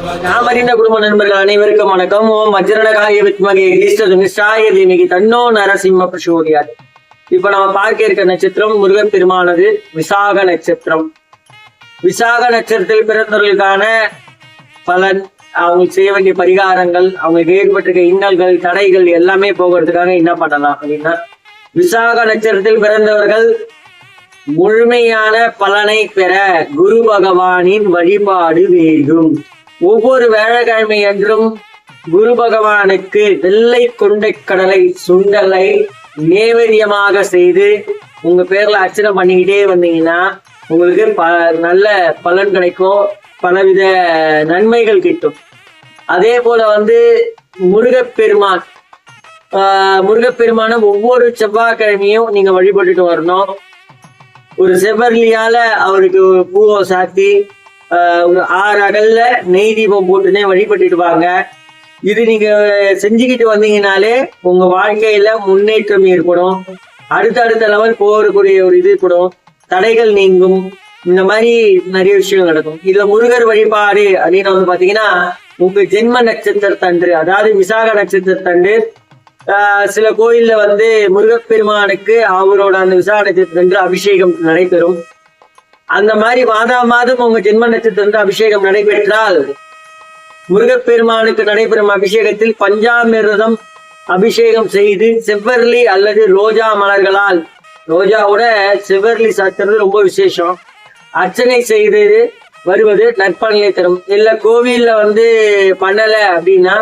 நாம் அறிந்த குடும்ப நண்பர்கள் அனைவருக்கும் வணக்கம். ஓம் வஜ்ரணகாய வித்மகே கிரீஷ்டாய தீமகி தன்னோ நரசிம்ம பிரசோதியாத். இப்ப நம்ம பார்க்க இருக்க நட்சத்திரம் முருகன் பெருமானது விசாக நட்சத்திரம். விசாக நட்சத்திரத்தில் பிறந்தவர்களுக்கான பலன், அவங்களுக்கு செய்ய வேண்டிய பரிகாரங்கள், அவங்களுக்கு ஏற்பட்டிருக்க இன்னல்கள், தடைகள் எல்லாமே போகிறதுக்காக என்ன பண்ணலாம் அப்படின்னா, விசாக நட்சத்திரத்தில் பிறந்தவர்கள் முழுமையான பலனை பெற குரு பகவானின் வழிபாடு வேண்டும். ஒவ்வொரு வேலைக்கிழமை என்றும் குரு பகவானுக்கு வெள்ளை கொண்டை கடலை சுண்டலை நேவேதியமாக செய்து உங்க பேர்ல அர்ச்சனை பண்ணிக்கிட்டே வந்தீங்கன்னா உங்களுக்கு நல்ல பலன் கிடைக்கும், பலவித நன்மைகள் கிட்டும். அதே போல முருகப்பெருமான ஒவ்வொரு செவ்வாய்க்கிழமையும் நீங்க வழிபட்டுட்டு வரணும். ஒரு செவ்வரலியால அவருக்கு பூவை சாத்தி ஒரு 6 அகல்ல நெய் தீபம் போட்டுனே வழிபட்டுட்டு வாங்க. இது நீங்க செஞ்சுக்கிட்டு வந்தீங்கனாலே உங்க வாழ்க்கையில முன்னேற்றம் ஏற்படும், அடுத்தடுத்த லெவல் போகக்கூடிய ஒரு இது ஏற்படும், தடைகள் நீங்கும், இந்த மாதிரி நிறைய விஷயங்கள் நடக்கும். இதுல முருகர் வழிபாடு அப்படின்னு பாத்தீங்கன்னா, உங்க ஜென்ம நட்சத்திரத்தன்று, அதாவது விசாக நட்சத்திரத்தன்று சில கோயில்ல முருகப்பெருமானுக்கு அவரோட அந்த விசாக நட்சத்திரத்தன்று அபிஷேகம் நடைபெறும். அந்த மாதிரி மாதம் உங்க ஜென்ம நட்சத்திரத்தன்று அபிஷேகம் நடைபெற்றால் முருகப்பெருமானுக்கு நடைபெறும் அபிஷேகத்தில் பஞ்சாமிர்தம் அபிஷேகம் செய்து செவ்வரளி அல்லது ரோஜா மலர்களால், ரோஜாவோட செவ்வரளி சாத்துறது ரொம்ப விசேஷம், அர்ச்சனை செய்து வருவது நற்பலனை தரும். இல்ல கோவில்ல பண்ணல அப்படின்னா,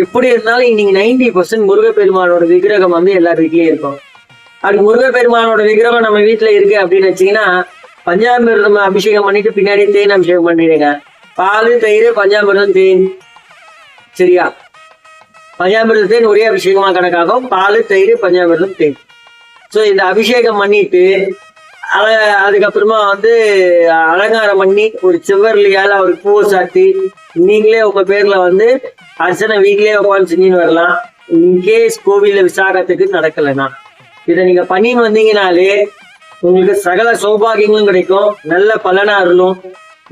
எப்படி இருந்தாலும் இன்னைக்கு 90% முருகப்பெருமானோட விக்கிரகம் எல்லார் வீட்லயும் இருக்கும். அப்படி முருகப்பெருமானோட விக்கிரகம் நம்ம வீட்டுல இருக்கு அப்படின்னு வச்சீங்கன்னா, பஞ்சாமிர்தம் அபிஷேகம் பண்ணிட்டு பின்னாடி தேன் அபிஷேகம் பண்ணிடுங்க. பால், தயிர், பஞ்சாமிர்தம், தேன், சரியா? பஞ்சாமிர்தம் தேன் ஒரே அபிஷேகமா கணக்காகும். பால், தயிர், பஞ்சாமிர்தம், தேன். ஸோ இந்த அபிஷேகம் பண்ணிட்டு அதுக்கப்புறமா அலங்காரம் பண்ணி ஒரு செவ்வரலியால அவருக்கு பூவை சாத்தி நீங்களே உங்க பேர்ல அர்ச்சனை வீட்லயே உட்காந்து செஞ்சுன்னு வரலாம். இன்கேஸ் கோவில்ல விசாகத்துக்கு நடக்கலைன்னா இதை நீங்க பண்ணின்னு வந்தீங்கனாலே உங்களுக்கு சகல சௌபாகியங்களும் கிடைக்கும், நல்ல பலனா அருளும்,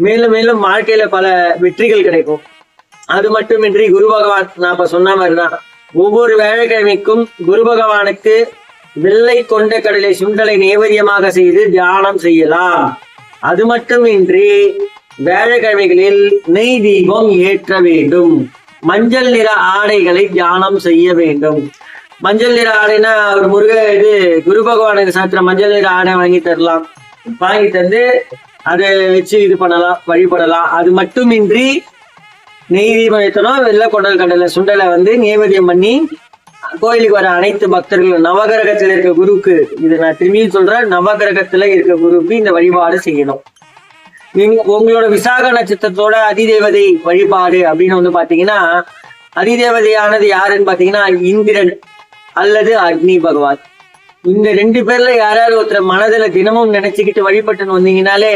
மேலும் மேலும் வாழ்க்கையில பல வெற்றிகள் கிடைக்கும். அது மட்டுமின்றி குரு பகவான், நான் இப்ப சொன்ன மாதிரிதான், ஒவ்வொரு வேலைக்கிழமைக்கும் குரு பகவானுக்கு வெள்ளை கொண்ட கடலை சுண்டலை நேவேதியமாக செய்து தியானம் செய்யலாம். அது மட்டுமின்றி வேலைக்கிழமைகளில் நெய் தீபம் ஏற்ற வேண்டும். மஞ்சள் நிற ஆடைகளை தியானம் செய்ய வேண்டும். மஞ்சள் நிற ஆடைனா ஒரு குரு பகவானுக்கு சாத்திர மஞ்சள் நிற ஆடை வாங்கி தரலாம், வாங்கி தந்து அதை வச்சு இது பண்ணலாம், வழிபடலாம். அது மட்டுமின்றி நெய் தீபம் ஏற்றணும், வெள்ளை கொண்டல் கடலை சுண்டலை நேவேதியம் பண்ணி கோயிலுக்கு வர அனைத்து பக்தர்களும், நவகிரகத்துல இருக்க குருக்கு, இது நான் திரும்பியும் சொல்றேன், நவகிரகத்துல இருக்க குருக்கு இந்த வழிபாடு செய்யணும். உங்களோட விசாக நட்சத்திரத்தோட அதிதேவதை வழிபாடு அப்படின்னு பாத்தீங்கன்னா, அதிதேவதையானது யாருன்னு பாத்தீங்கன்னா இந்திரன் அல்லது அக்னி பகவான். இந்த 2 பேர்ல யாராவது ஒருத்தர் மனதுல தினமும் நினைச்சுக்கிட்டு வழிபட்டுன்னு வந்தீங்கன்னாலே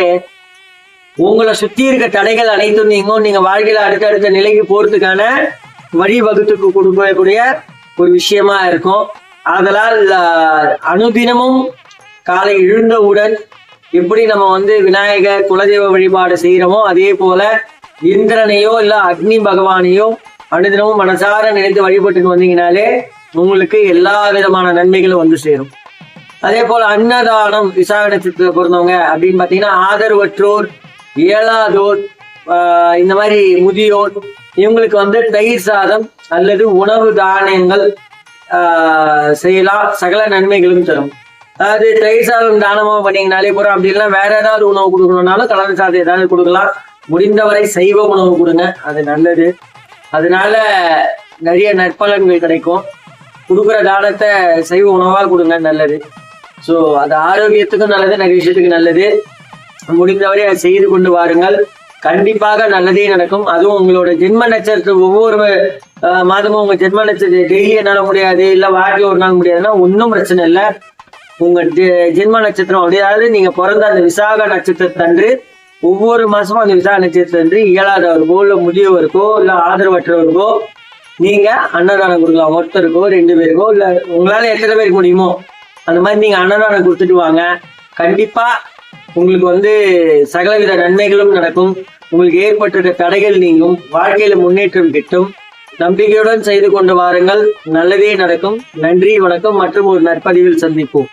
உங்களை சுத்தி இருக்க தடைகள் அனைத்தும் நீங்க வாழ்க்கையில அடுத்தடுத்த நிலைக்கு போறதுக்கான வழிவகுத்துக்கு கொடுக்கக்கூடிய ஒரு விஷயமா இருக்கும். அதனால் அனுதினமும் காலை எழுந்தவுடன் எப்படி நம்ம விநாயகர் குலதெய்வ வழிபாடு செய்யறோமோ, அதே போல இந்திரனையோ இல்ல அக்னி பகவானையோ அனுதினமும் மனசார நினைத்து வழிபட்டுன்னு வந்தீங்கனாலே உங்களுக்கு எல்லா விதமான நன்மைகளும் சேரும். அதே போல அன்னதானம், விசாக நட்சத்திரத்துல பிறந்தவங்க அப்படின்னு பாத்தீங்கன்னா, ஆதரவற்றோர், இயலாதோர், இந்த மாதிரி முதியோர், இவங்களுக்கு தயிர் சாதம் அல்லது உணவு தானியங்கள் செய்யலாம், சகல நன்மைகளும் தரும். அதாவது தயிர் சாதம் தானமா பண்ணீங்கனாலே போறோம். அப்படி இல்லைன்னா வேற ஏதாவது உணவு கொடுக்கணும்னாலும் கலந்து சாதம் ஏதாவது கொடுக்கலாம். முடிந்தவரை சைவ உணவு கொடுங்க, அது நல்லது. அதனால நிறைய நற்பலன்கள் கிடைக்கும். கொடுக்குற தானத்தை சைவ உணவா கொடுங்க, நல்லது. ஸோ அது ஆரோக்கியத்துக்கும் நல்லது, நிறைய விஷயத்துக்கு நல்லது. முடிந்தவரை அதை செய்து கொண்டு வாருங்கள், கண்டிப்பாக நல்லதே நடக்கும். அதுவும் உங்களோட ஜென்ம நட்சத்திரம் ஒவ்வொரு மாதமும் உங்க ஜென்ம நட்சத்திரம் டெய்லி என்னால முடியாது, இல்ல வாரத்தில் ஒரு நாள் முடியாதுன்னா ஒன்றும் பிரச்சனை இல்லை. உங்க ஜென்ம நட்சத்திரம் அப்படியாவது நீங்க பிறந்த அந்த விசாக நட்சத்திரத்தன்று ஒவ்வொரு மாசமும் அந்த விசாக நட்சத்திரத்தன்று இயலாதவருக்கோ இல்ல முதியவருக்கோ இல்ல ஆதரவற்றவருக்கோ நீங்க அன்னதானம் கொடுக்கலாம். ஒருத்தருக்கோ 2 பேருக்கோ இல்ல உங்களால எத்தனை பேருக்கு முடியுமோ அந்த மாதிரி நீங்க அன்னதானம் கொடுத்துட்டு வாங்க. கண்டிப்பா உங்களுக்கு சகலவித நன்மைகளும் நடக்கும். உங்களுக்கு ஏற்பட்ட தடைகள் நீங்கும், வாழ்க்கையில முன்னேற்றம் கிட்டும். நம்பிக்கையுடன் செய்து கொண்டு வாருங்கள், நல்லதே நடக்கும். நன்றி, வணக்கம். மற்றும் ஒரு நற்பதிவில் சந்திப்போம்.